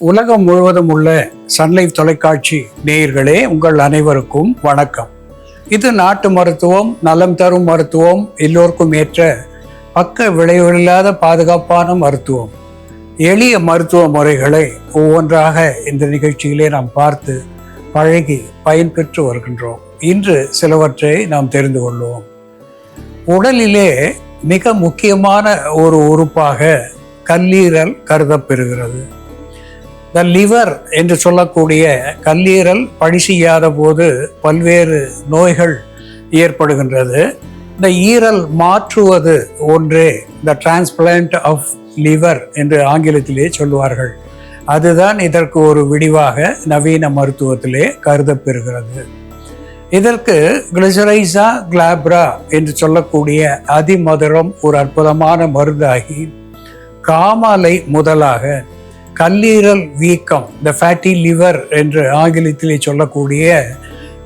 உலகம் முழுவதும் உள்ள சன்லைஃப் தொலைக்காட்சி நேயர்களே, உங்கள் அனைவருக்கும் வணக்கம். இது நாட்டு மருத்துவம், நலம் தரும் மருத்துவம், எல்லோருக்கும் ஏற்ற பக்க விளைவில்லாத பாதுகாப்பான மருத்துவம், எளிய மருத்துவ முறைகளை ஒவ்வொன்றாக இந்த நிகழ்ச்சியிலே நாம் பார்த்து பழகி பயன்பெற்று வருகின்றோம். இன்று சிலவற்றை நாம் தெரிந்து கொள்வோம். உடலிலே மிக முக்கியமான ஒரு உறுப்பாக கல்லீரல் கருதப்பெறுகிறது. த லிவர் என்று சொல்லக்கூடிய கல்லீரல் பணி செய்யாத போது பல்வேறு நோய்கள் ஏற்படுகின்றது. இந்த ஈரல் மாற்றுவது ஒன்றே த டிரான்ஸ்பிளான்ட் ஆஃப் லிவர் என்று ஆங்கிலத்திலே சொல்லுவார்கள். அதுதான் இதற்கு ஒரு விடிவாக நவீன மருத்துவத்திலே கருதப்பெறுகிறது. இதற்கு கிளிசரைசா கிளாப்ரா என்று சொல்லக்கூடிய அதிமதுரம் ஒரு அற்புதமான மருந்தாகி காமாலை முதலாக கல்லீரல் வீக்கம், த ஃபேட்டி லிவர் என்று ஆங்கிலத்திலே சொல்லக்கூடிய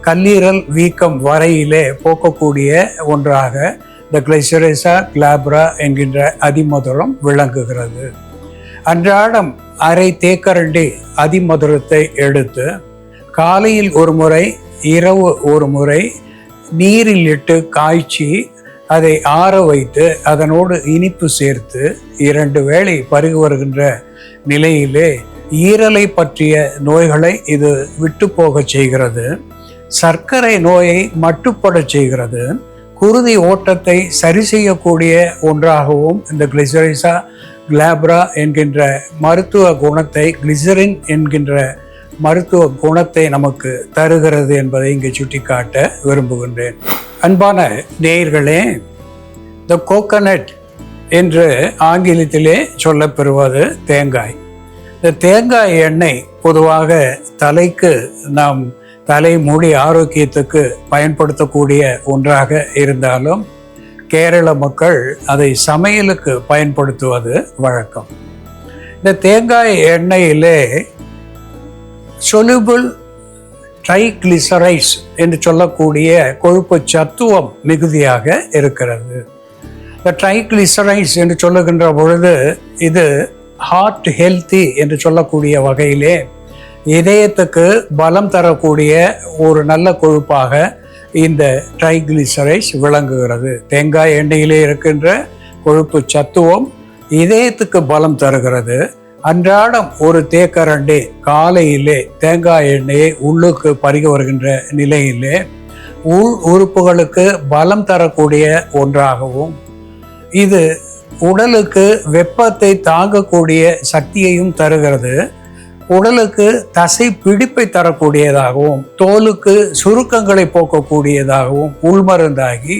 கல்லீரல் வீக்கம் வரையிலே போக்கக்கூடிய ஒன்றாக த கிளிசரைசா கிளாப்ரா என்கின்ற அதிமதுரம் விளங்குகிறது. அன்றாடம் அரை தேக்கரண்டி அதிமதுரத்தை எடுத்து காலையில் ஒரு முறை, இரவு ஒரு முறை நீரில் இட்டு காய்ச்சி அதை ஆற வைத்து அதனோடு இனிப்பு சேர்த்து 2 வேளை பருகி வருகின்ற நிலையிலே ஈரலை பற்றிய நோய்களை இது விட்டு போக செய்கிறது. சர்க்கரை நோயை மட்டுப்பட செய்கிறது. குருதி ஓட்டத்தை சரி செய்யக்கூடிய ஒன்றாகவும் இந்த கிளிசரைசா கிளாப்ரா என்கின்ற மருத்துவ குணத்தை, கிளிசரின் என்கின்ற மருத்துவ குணத்தை நமக்கு தருகிறது என்பதை இங்கு சுட்டிக்காட்ட விரும்புகின்றேன். அன்பான நேயர்களே, த கோகனட் என்று ஆங்கிலத்திலே சொல்லப்பெறுவது தேங்காய். இந்த தேங்காய் எண்ணெய் பொதுவாக தலைக்கு, நாம் தலை முடி ஆரோக்கியத்துக்கு பயன்படுத்தக்கூடிய ஒன்றாக இருந்தாலும் கேரள மக்கள் அதை சமையலுக்கு பயன்படுத்துவது வழக்கம். இந்த தேங்காய் எண்ணெயிலே சொலுபிள் ட்ரைகிளிசரைட்ஸ் என்று சொல்லக்கூடிய கொழுப்பு சத்துவம் மிகுதியாக இருக்கிறது. இந்த ட்ரைகிளிசரைட்ஸ் என்று சொல்லுகின்ற பொழுது இது ஹார்ட் ஹெல்த்தி என்று சொல்லக்கூடிய வகையிலே இதயத்துக்கு பலம் தரக்கூடிய ஒரு நல்ல கொழுப்பாக இந்த ட்ரைகிளிசரைட்ஸ் விளங்குகிறது. தேங்காய் எண்ணெயிலே இருக்கின்ற கொழுப்பு சத்துவம் இதயத்துக்கு பலம் தருகிறது. அன்றாடம் ஒரு தேக்கரண்டி காலையிலே தேங்காய் எண்ணெயை உள்ளுக்கு பருகி வருகின்ற நிலையிலே உள் உறுப்புகளுக்கு பலம் தரக்கூடிய ஒன்றாகவும், இது உடலுக்கு வெப்பத்தை தாங்கக்கூடிய சக்தியையும் தருகிறது. உடலுக்கு தசை பிடிப்பை தரக்கூடியதாகவும், தோலுக்கு சுருக்கங்களை போக்கக்கூடியதாகவும், உள்மருந்தாகி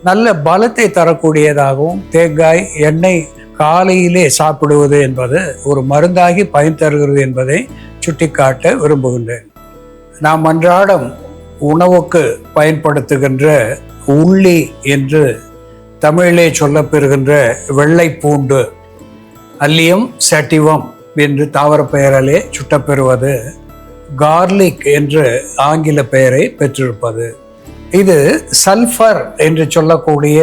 நல்ல பலத்தை தரக்கூடியதாகவும் தேங்காய் எண்ணெய் காலையிலே சாப்பிடுவது என்பது ஒரு மருந்தாகி பயன் தருகிறது என்பதை சுட்டிக்காட்ட விரும்புகின்றேன். நாம் அன்றாடம் உணவுக்கு பயன்படுத்துகின்ற உள்ளி என்று தமிழிலே சொல்லப்பெறுகின்ற வெள்ளை பூண்டு, அல்லியம் சாட்டிவம் என்று தாவர பெயராலே சுட்டப்பெறுவது கார்லிக் என்று ஆங்கில பெயரை பெற்றிருப்பது. இது சல்ஃபர் என்று சொல்லக்கூடிய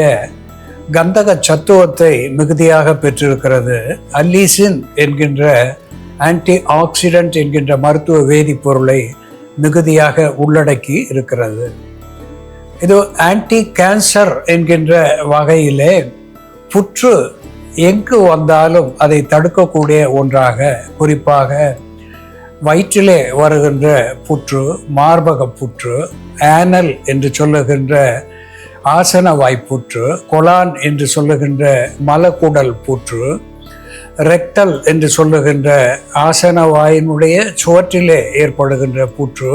கந்தக சத்துவத்தை மிகுதியாக பெற்றிருக்கிறது. அல்லீசின் என்கின்ற ஆன்டி ஆக்சிடென்ட் என்கின்ற மருத்துவ வேதிப்பொருளை மிகுதியாக உள்ளடக்கி இருக்கிறது. இது ஆன்டி கேன்சர் என்கின்ற வகையிலே புற்று எங்கு வந்தாலும் அதை தடுக்கக்கூடிய ஒன்றாக, குறிப்பாக வயிற்றிலே வருகின்ற புற்று, மார்பக புற்று, ஆனல் என்று சொல்லுகின்ற ஆசன வாய்ப்புற்று, கொலான் என்று சொல்லுகின்ற மலக்குடல் புற்று, ரெக்டல் என்று சொல்லுகின்ற ஆசன வாயினுடைய சுவற்றிலே ஏற்படுகின்ற புற்று,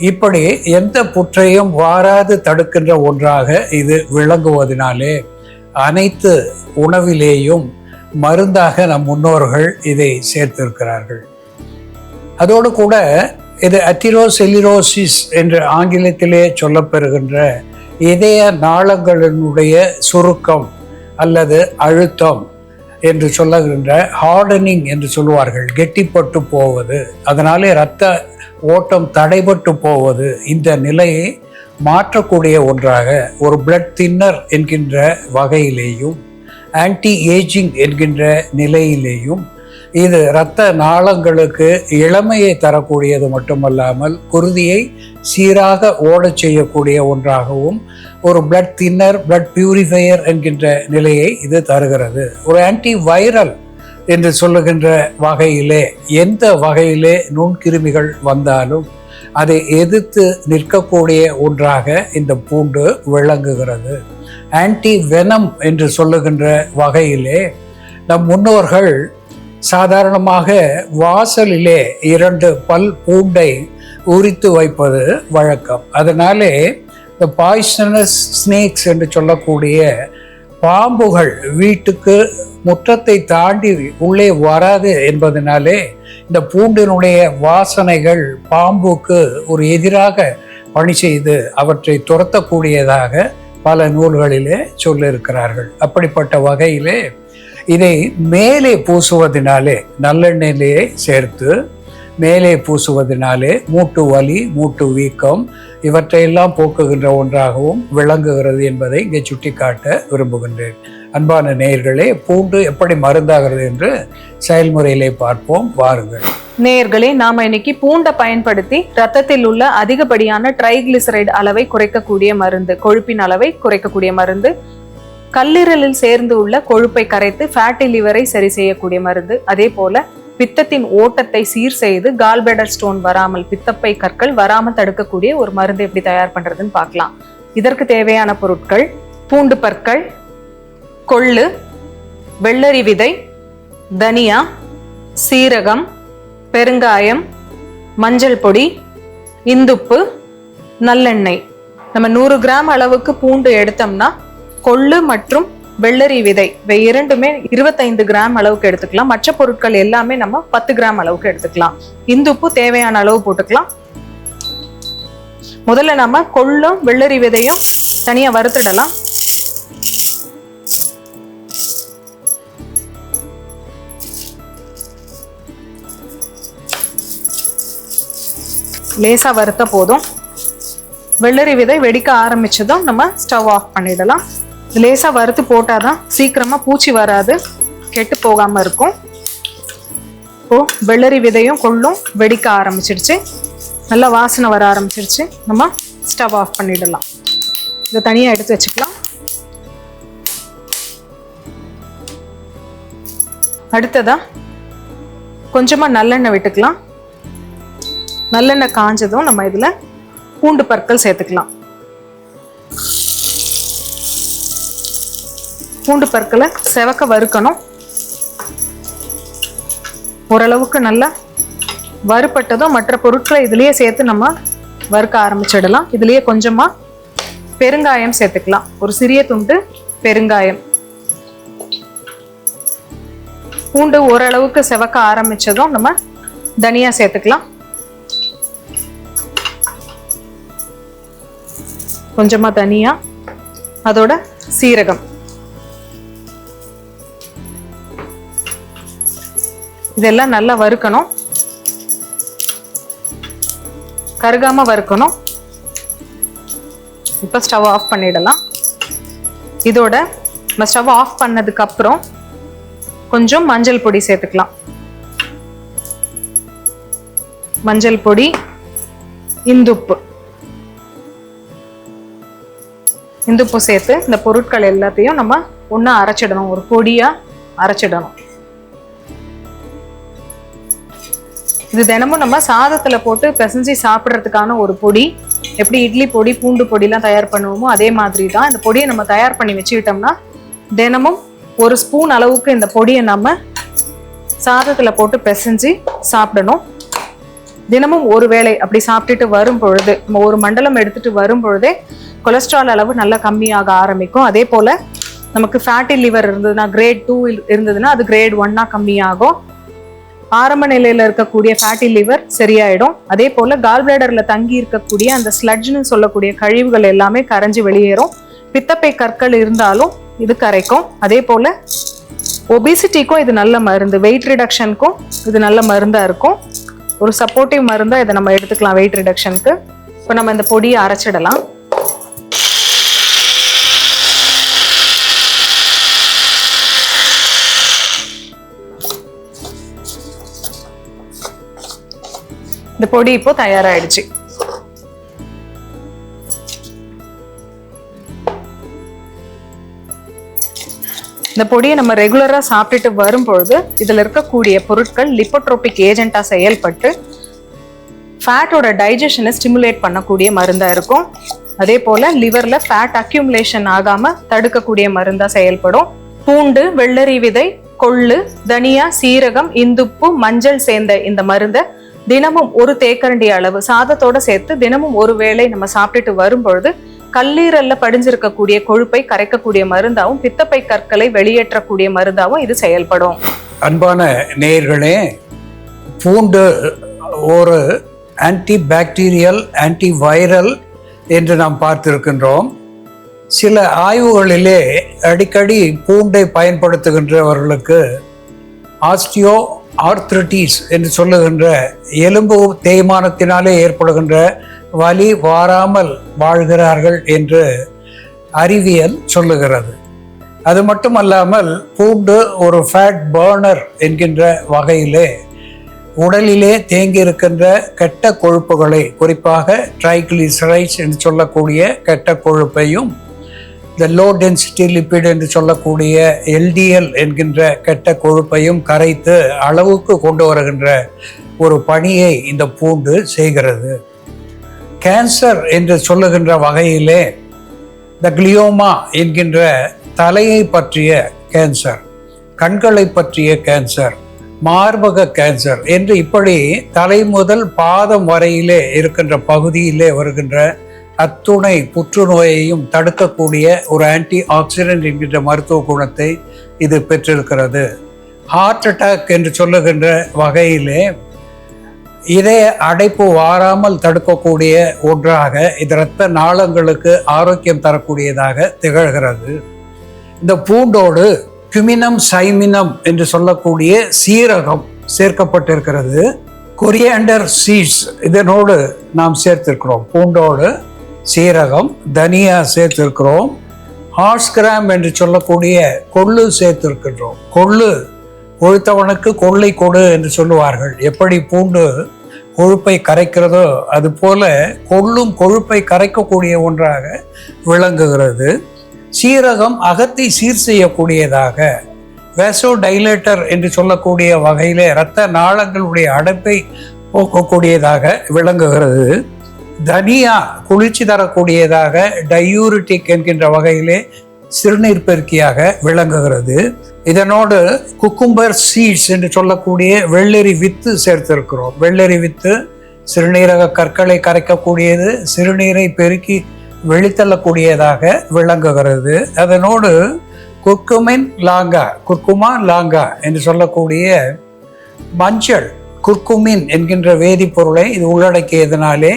இப்படி எந்த புற்றையும் வாராது தடுக்கின்ற ஒன்றாக இது விளங்குவதனாலே அனைத்து உணவிலேயும் மருந்தாக நம் முன்னோர்கள் இதை சேர்த்திருக்கிறார்கள். அதோடு கூட இது அத்திரோசெல்லுலோசிஸ் என்று ஆங்கிலத்திலே சொல்லப்பெறுகின்ற இதய நாளங்களினுடைய சுருக்கம் அல்லது அழுத்தம் என்று சொல்லுகின்ற ஹார்டனிங் என்று சொல்லுவார்கள், கெட்டிப்பட்டு போவது, அதனாலே இரத்த ஓட்டம் தடைபட்டு போவது, இந்த நிலையை மாற்றக்கூடிய ஒன்றாக ஒரு பிளட் தின்னர் என்கின்ற வகையிலேயும், ஆன்டி ஏஜிங் என்கின்ற நிலையிலேயும் இது இரத்த நாளங்களுக்கு இளமையை தரக்கூடியது மட்டுமல்லாமல் குருதியை சீராக ஓடச் செய்யக்கூடிய ஒன்றாகவும் ஒரு பிளட் தின்னர், பிளட் பியூரிஃபையர் என்கின்ற நிலையை இது தருகிறது. ஒரு ஆன்டி வைரல் என்று சொல்லுகின்ற வகையிலே எந்த வகையிலே நுண்கிருமிகள் வந்தாலும் அதை எதிர்த்து நிற்கக்கூடிய ஒன்றாக இந்த பூண்டு விளங்குகிறது. ஆன்டி வெனம் என்று சொல்லுகின்ற வகையிலே நம் முன்னோர்கள் சாதாரணமாக வாசலிலே 2 பல் பூண்டை உரித்து வைப்பது வழக்கம். அதனாலே இந்த பாய்சனஸ் ஸ்னேக்ஸ் என்று சொல்லக்கூடிய பாம்புகள் வீட்டுக்கு முற்றத்தை தாண்டி உள்ளே வராது என்பதனாலே இந்த பூண்டினுடைய வாசனைகள் பாம்புக்கு ஒரு எதிராக பணி செய்து அவற்றை துரத்தக்கூடியதாக பல நூல்களிலே சொல்லியிருக்கிறார்கள். அப்படிப்பட்ட வகையிலே இதை மேலே பூசுவதனாலே, நல்லெண்ணெயிலே சேர்த்து மேலே பூசுவதனாலே மூட்டு வலி, மூட்டு வீக்கம் இவற்றையெல்லாம் போக்குகின்ற ஒன்றாகவும் விளங்குகிறது என்பதை இங்கே சுட்டிக்காட்ட விரும்புகின்றேன். அன்பான நேயர்களே, பூண்டு எப்படி மருந்தாகிறது என்று செயல்முறையிலே பார்ப்போம், வாருங்கள். நேயர்களே, நாம இன்னைக்கு பூண்டை பயன்படுத்தி ரத்தத்தில் உள்ள அதிகப்படியான ட்ரைகிளிசரைடு அளவை குறைக்கக்கூடிய மருந்து, கொழுப்பின் அளவை குறைக்கக்கூடிய மருந்து, கல்லீரலில் சேர்ந்து உள்ள கொழுப்பை கரைத்து ஃபேட்டி லிவரை சரி செய்யக்கூடிய மருந்து, அதே போல பித்தத்தின் ஓட்டத்தை சீர் செய்து கால்பிளாடர் ஸ்டோன் வராமல், பித்தப்பை கற்கள் வராமல் தடுக்கக்கூடிய ஒரு மருந்து எப்படி தயார் பண்றதுன்னு பார்க்கலாம். இதற்கு தேவையான பொருட்கள்: பூண்டு பற்கள், கொள்ளு, வெள்ளரி விதை, தனியா, சீரகம், பெருங்காயம், மஞ்சள் பொடி, இந்துப்பு, நல்லெண்ணெய். நம்ம 100 கிராம் அளவுக்கு பூண்டு எடுத்தோம்னா கொள்ளு மற்றும் வெள்ளரி விதை இரண்டுமே 25 கிராம் அளவுக்கு எடுத்துக்கலாம். மற்ற பொருட்கள் எல்லாமே நம்ம 10 கிராம் அளவுக்கு எடுத்துக்கலாம். இந்துப்பு தேவையான அளவு போட்டுக்கலாம். முதல்ல நம்ம கொள்ளும் வெள்ளரி விதையும் தனியா வறுத்துடலாம். லேசா வறுத்த போதும். வெள்ளரி விதை வெடிக்க ஆரம்பிச்சதும் நம்ம ஸ்டவ் ஆஃப் பண்ணிடலாம். லேசா வறுத்து போட்டாதான் சீக்கிரமா பூச்சி வராது, கெட்டு போகாம இருக்கும். இப்போ வெள்ளரி விதையும் கொள்ளும் வெடிக்க ஆரம்பிச்சிடுச்சு, நல்லா வாசனை வர ஆரம்பிச்சிடுச்சு. நம்ம ஸ்டவ் ஆஃப் பண்ணிடலாம். இதை தனியா எடுத்து வச்சுக்கலாம். அடுத்ததா கொஞ்சமா நல்லெண்ணெய் விட்டுக்கலாம். நல்லெண்ணெய் காஞ்சதும் நம்ம இதுல பூண்டு பற்கள் சேர்த்துக்கலாம். பூண்டு பற்களை செவக்க வறுக்கணும். ஓரளவுக்கு நல்லா வறுப்பட்டதும் மற்ற பொருட்களை இதுலயே சேர்த்து நம்ம வறுக்க ஆரம்பிச்சிடலாம். இதுலயே கொஞ்சமா பெருங்காயம் சேர்த்துக்கலாம். ஒரு சிறிய துண்டு பெருங்காயம். பூண்டு ஓரளவுக்கு செவக்க ஆரம்பிச்சதும் நம்ம தனியா சேர்த்துக்கலாம். கொஞ்சமா தனியா, அதோட சீரகம். இதெல்லாம் நல்லா வறுக்கணும், கருகாம வறுக்கணும். இப்போ ஸ்டவ் ஆஃப் பண்ணிடலாம். இதோட நம்ம ஸ்டவ் ஆஃப் பண்ணதுக்கு அப்புறம் கொஞ்சம் மஞ்சள் பொடி சேர்த்துக்கலாம். மஞ்சள் பொடி, இந்துப்பு. இந்துப்பு சேர்த்து இந்த பொருட்கள் எல்லாத்தையும் நம்ம ஒண்ணா அரைச்சிடணும், ஒரு பொடியா அரைச்சிடணும். இது தினமும் நம்ம சாதத்துல போட்டு பிசைஞ்சு சாப்பிட்றதுக்கான ஒரு பொடி. எப்படி இட்லி பொடி, பூண்டு பொடிலாம் தயார் பண்ணுவோமோ அதே மாதிரி தான் இந்த பொடியை நம்ம தயார் பண்ணி வச்சுக்கிட்டோம்னா தினமும் 1 ஸ்பூன் அளவுக்கு இந்த பொடியை நம்ம சாதத்துல போட்டு பிசைஞ்சு சாப்பிடணும். தினமும் ஒரு வேளை அப்படி சாப்பிட்டுட்டு வரும் பொழுது, நம்ம ஒரு மண்டலம் எடுத்துட்டு வரும் பொழுதே கொலஸ்ட்ரால் அளவு நல்லா கம்மியாக ஆரம்பிக்கும். அதே போல நமக்கு ஃபேட்டி லிவர் இருந்ததுன்னா, கிரேட் 2 இருந்ததுன்னா அது கிரேட் 1 கம்மியாகும். ஆரம்ப நிலையில இருக்கக்கூடிய ஃபேட்டி லிவர் சரியாயிடும். அதே போல கால்பிளாடர்ல தங்கி இருக்கக்கூடிய அந்த ஸ்லட்ஜ்னு சொல்லக்கூடிய கழிவுகள் எல்லாமே கரைஞ்சி வெளியேறும். பித்தப்பை கற்கள் இருந்தாலும் இது கரைக்கும். அதே போல ஒபிசிட்டிக்கும் இது நல்ல மருந்து, வெயிட் ரிடக்ஷனுக்கும் இது நல்ல மருந்தா இருக்கும். ஒரு சப்போர்ட்டிவ் மருந்தா இதை நம்ம எடுத்துக்கலாம் வெயிட் ரிடக்ஷனுக்கு. இப்போ நம்ம இந்த பொடியை அரைச்சிடலாம். இந்த பொடி இப்போ தயாராயிடுச்சு. இந்த பொடியை நம்ம ரெகுலரா சாப்பிட்டுட்டு வரும்பொழுது இதுல இருக்கக்கூடிய பொருட்கள் லிப்போட்ரோபிக் ஏஜென்ட்டா செயல்பட்டு ஃபேட்டோட டைஜஷனை ஸ்டிமுலேட் பண்ணக்கூடிய மருந்தா இருக்கும். அதே போல லிவர்ல ஃபேட் அக்யூமுலேஷன் ஆகாம தடுக்கக்கூடிய மருந்தா செயல்படும். பூண்டு, வெள்ளரி விதை, கொள்ளு, தனியா, சீரகம், இந்துப்பு, மஞ்சள் சேர்ந்த இந்த மருந்தை தினமும் ஒரு தேக்கரண்டி அளவு சாதத்தோட சேர்த்து தினமும் ஒரு வேளை நம்ம சாப்பிட்டுட்டு வரும்பொழுது கல்லீரல்ல படிஞ்சிருக்கக்கூடிய கொழுப்பை கரைக்கக்கூடிய மருந்தாவும் பித்தப்பை கற்களை வெளியேற்றக்கூடிய மருந்தாவும் இது செயல்படும். அன்பான நேயர்களே, பூண்டு ஒரு ஆன்டி பாக்டீரியல், ஆன்டி வைரல் என்று நாம் பார்த்திருக்கின்றோம். சில ஆய்வுகளிலே அடிக்கடி பூண்டை பயன்படுத்துகின்றவர்களுக்கு ஆஸ்டியோ ஆர்த்ரிட்டிஸ் என்று சொல்லுகின்ற எலும்பு தேய்மானத்தினாலே ஏற்படுகின்ற வலி வாராமல் வாழ்கிறார்கள் என்று அறிவியல் சொல்லுகிறது. அது மட்டுமல்லாமல் பூண்டு ஒரு ஃபேட் பர்னர் என்கின்ற வகையிலே உடலிலே தேங்கி இருக்கின்ற கெட்ட கொழுப்புகளை, குறிப்பாக ட்ரைகிளிசரைட்ஸ் என்று சொல்லக்கூடிய கெட்ட கொழுப்பையும், இந்த லோ டென்சிட்டி லிப்பிட் என்று சொல்லக்கூடிய எல்டிஎல் என்கின்ற கெட்ட கொழுப்பையும் கரைத்து அளவுக்கு கொண்டு வருகின்ற ஒரு பணியை இந்த பூண்டு செய்கிறது. கேன்சர் என்று சொல்லுகின்ற வகையிலே இந்த கிளியோமா என்கின்ற தலையை பற்றிய கேன்சர், கண்களை பற்றிய கேன்சர், மார்பக கேன்சர் என்று இப்படி தலை முதல் பாதம் வரையிலே இருக்கின்ற பகுதியிலே வருகின்ற அத்துணை புற்றுநோயையும் தடுக்கக்கூடிய ஒரு ஆன்டி ஆக்சிடென்ட் என்கின்ற மருத்துவ குணத்தை இது பெற்றிருக்கிறது. ஹார்ட் அட்டாக் என்று சொல்லுகின்ற வகையிலே இதய அடைப்பு வாராமல் தடுக்கக்கூடிய ஒன்றாக இது இரத்த நாளங்களுக்கு ஆரோக்கியம் தரக்கூடியதாக திகழ்கிறது. இந்த பூண்டோடு குமினம், சைமினம் என்று சொல்லக்கூடிய சீரகம் சேர்க்கப்பட்டிருக்கிறது. கொரியாண்டர் சீட்ஸ் இதனோடு நாம் சேர்த்திருக்கிறோம். பூண்டோடு சீரகம், தனியா சேர்த்திருக்கிறோம். ஹார்ஸ் கிராம் என்று சொல்லக்கூடிய கொள்ளு சேர்த்திருக்கின்றோம். கொள்ளு கொழுத்தவனுக்கு கொள்ளை கொடு என்று சொல்லுவார்கள். எப்படி பூண்டு கொழுப்பை கரைக்கிறதோ அதுபோல கொள்ளும் கொழுப்பை கரைக்கக்கூடிய ஒன்றாக விளங்குகிறது. சீரகம் அகத்தை சீர் செய்யக்கூடியதாக, வேசோ டைலேட்டர் என்று சொல்லக்கூடிய வகையிலே இரத்த நாளங்களுடைய அடைப்பை போக்கக்கூடியதாக விளங்குகிறது. தனியா குளிர்ச்சி தரக்கூடியதாக, டையூரிட்டிக் என்கின்ற வகையிலே சிறுநீர் பெருக்கியாக விளங்குகிறது. இதனோடு குக்கும்பர் சீட்ஸ் என்று சொல்லக்கூடிய வெள்ளரி வித்து சேர்த்திருக்கிறோம். வெள்ளரி வித்து சிறுநீரக கற்களை கரைக்கக்கூடியது, சிறுநீரை பெருக்கி வெளித்தள்ளக்கூடியதாக விளங்குகிறது. அதனோடு குர்குமா லாங்கா என்று சொல்லக்கூடிய மஞ்சள், குர்குமின் என்கின்ற வேதிப்பொருளை இது உள்ளடக்கியதனாலே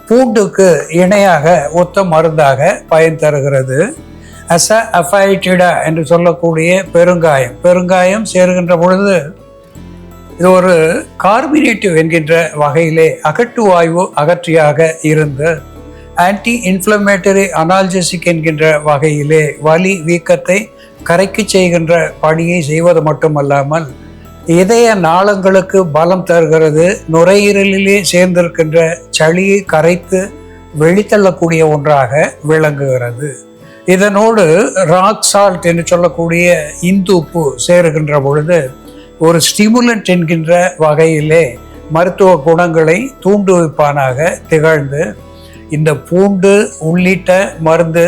பூண்டுக்கு இணையாக ஒத்த மருந்தாக பயன் தருகிறது. அஃபைட்டிடா என்று சொல்லக்கூடிய பெருங்காயம் சேருகின்ற பொழுது இது ஒரு கார்பினேட்டிவ் என்கின்ற வகையிலே அகட்டு வாயு அகற்றியாக இருந்து ஆன்டி இன்ஃப்ளமேட்டரி அனால்ஜெசிக் என்கின்ற வகையிலே வலி வீக்கத்தை கரைக்கு செய்கின்ற பணியை செய்வது மட்டுமல்லாமல் இதய நாளங்களுக்கு பலம் தருகிறது. நுரையீரலிலே சேர்ந்திருக்கின்ற சளியை கரைத்து வெளித்தள்ளக்கூடிய ஒன்றாக விளங்குகிறது. இதனோடு ராக் சால்ட் என்று சொல்லக்கூடிய இந்து உப்பு சேருகின்ற பொழுது ஒரு ஸ்டிமுலண்ட் என்கின்ற வகையிலே மருத்துவ குணங்களை தூண்டுவிப்பானாக திகழ்ந்து இந்த பூண்டு உள்ளிட்ட மருந்து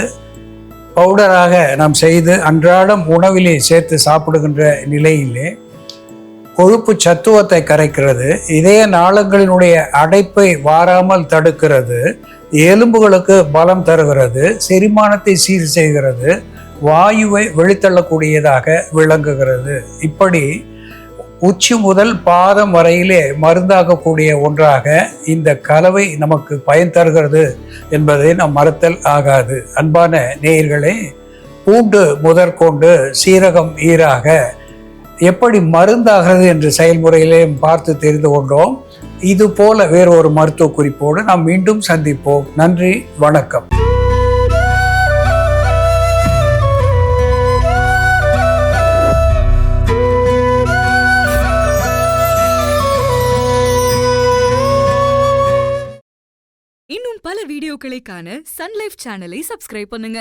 பவுடராக நாம் செய்து அன்றாடம் உணவிலே சேர்த்து சாப்பிடுகின்ற நிலையிலே கொழுப்பு சத்துவத்தை கரைக்கிறது, இதய நாளங்களினுடைய அடைப்பை வாராமல் தடுக்கிறது, எலும்புகளுக்கு பலம் தருகிறது, செரிமானத்தை சீர் செய்கிறது, வாயுவை வெளித்தள்ளக்கூடியதாக விளங்குகிறது. இப்படி உச்சி முதல் பாதம் வரையிலே மருந்தாகக்கூடிய ஒன்றாக இந்த கலவை நமக்கு பயன் தருகிறது என்பதை நாம் மறுத்தல் ஆகாது. அன்பான நேயர்களே, பூண்டு முதற்கொண்டு சீரகம் ஈராக எப்படி மருந்தாகிறது என்ற செயல்முறையிலே பார்த்து தெரிந்து கொண்டோம். இது போல வேறு ஒரு மருத்துவ குறிப்போடு நாம் மீண்டும் சந்திப்போம். நன்றி, வணக்கம். இன்னும் பல வீடியோக்களை காண சன்லைஃப் சேனலை சப்ஸ்கிரைப் பண்ணுங்க.